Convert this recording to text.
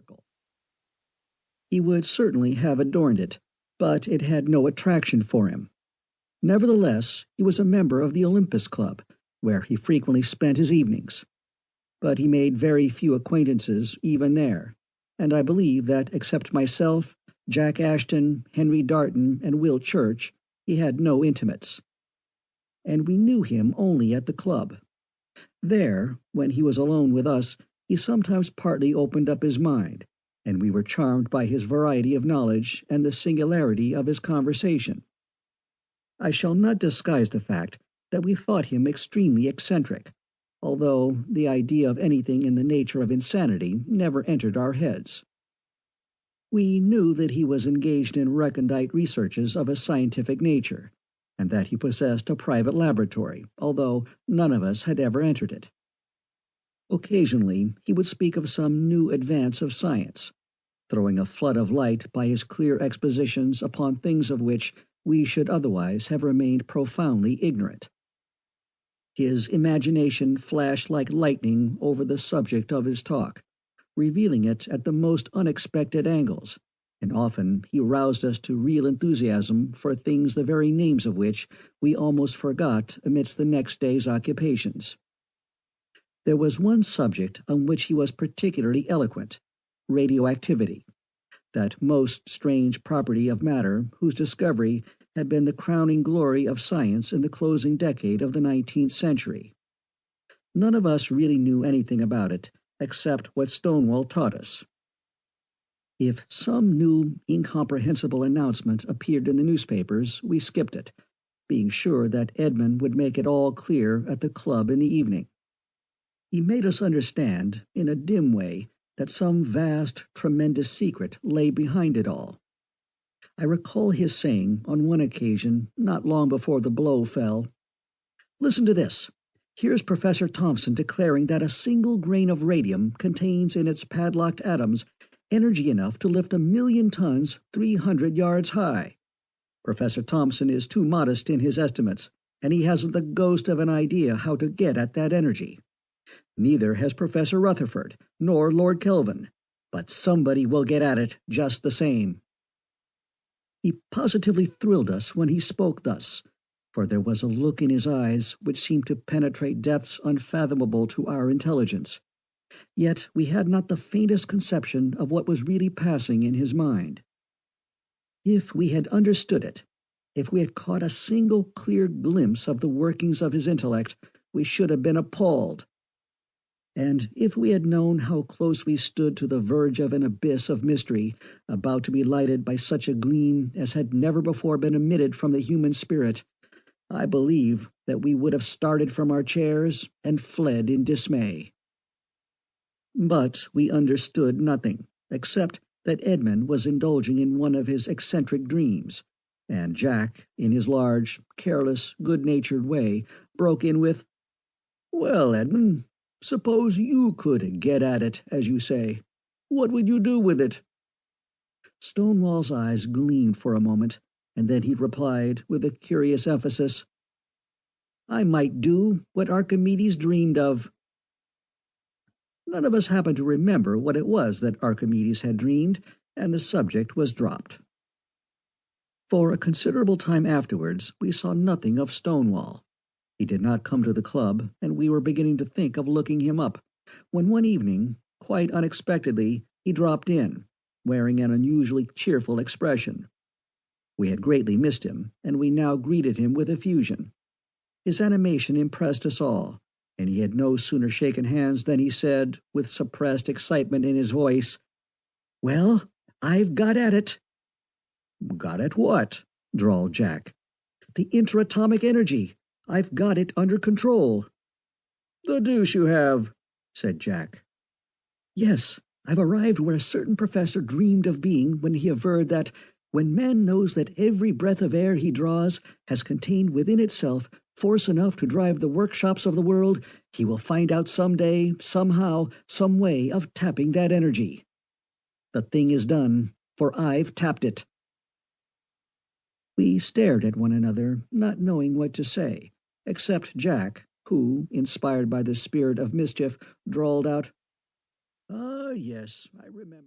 circle. He would certainly have adorned it, but it had no attraction for him. Nevertheless, he was a member of the Olympus Club, where he frequently spent his evenings. But he made very few acquaintances even there, and I believe that except myself, Jack Ashton, Henry Darton, and Will Church, he had no intimates. And we knew him only at the club. There, when he was alone with us, he sometimes partly opened up his mind, and we were charmed by his variety of knowledge and the singularity of his conversation. I shall not disguise the fact that we thought him extremely eccentric, although the idea of anything in the nature of insanity never entered our heads. We knew that he was engaged in recondite researches of a scientific nature, and that he possessed a private laboratory, although none of us had ever entered it. Occasionally he would speak of some new advance of science, throwing a flood of light by his clear expositions upon things of which we should otherwise have remained profoundly ignorant. His imagination flashed like lightning over the subject of his talk, revealing it at the most unexpected angles, and often he roused us to real enthusiasm for things the very names of which we almost forgot amidst the next day's occupations. There was one subject on which he was particularly eloquent: radioactivity, that most strange property of matter whose discovery had been the crowning glory of science in the closing decade of the 19th century. None of us really knew anything about it, except what Stonewall taught us. If some new, incomprehensible announcement appeared in the newspapers, we skipped it, being sure that Edmund would make it all clear at the club in the evening. He made us understand, in a dim way, that some vast, tremendous secret lay behind it all. I recall his saying, on one occasion, not long before the blow fell, "Listen to this. Here's Professor Thomson declaring that a single grain of radium contains in its padlocked atoms energy enough to lift 1,000,000 tons 300 yards high. Professor Thomson is too modest in his estimates, and he hasn't the ghost of an idea how to get at that energy. Neither has Professor Rutherford, nor Lord Kelvin, but somebody will get at it just the same." He positively thrilled us when he spoke thus, for there was a look in his eyes which seemed to penetrate depths unfathomable to our intelligence. Yet we had not the faintest conception of what was really passing in his mind. If we had understood it, if we had caught a single clear glimpse of the workings of his intellect, we should have been appalled. And if we had known how close we stood to the verge of an abyss of mystery, about to be lighted by such a gleam as had never before been emitted from the human spirit, I believe that we would have started from our chairs and fled in dismay. But we understood nothing, except that Edmund was indulging in one of his eccentric dreams, and Jack, in his large, careless, good-natured way, broke in with, "Well, Edmund, suppose you could get at it, as you say. What would you do with it?" Stonewall's eyes gleamed for a moment, and then he replied, with a curious emphasis, "I might do what Archimedes dreamed of." None of us happened to remember what it was that Archimedes had dreamed, and the subject was dropped. For a considerable time afterwards we saw nothing of Stonewall. He did not come to the club, and we were beginning to think of looking him up, when one evening, quite unexpectedly, he dropped in, wearing an unusually cheerful expression. We had greatly missed him, and we now greeted him with effusion. His animation impressed us all, and he had no sooner shaken hands than he said, with suppressed excitement in his voice, "Well, I've got at it." "Got at what?" drawled Jack. "The interatomic energy. I've got it under control." "The deuce you have," said Jack. "Yes, I've arrived where a certain professor dreamed of being when he averred that, when man knows that every breath of air he draws has contained within itself force enough to drive the workshops of the world, he will find out some day, somehow, some way of tapping that energy. The thing is done, for I've tapped it." We stared at one another, not knowing what to say, except Jack, who, inspired by the spirit of mischief, drawled out, "Ah, yes, I remember."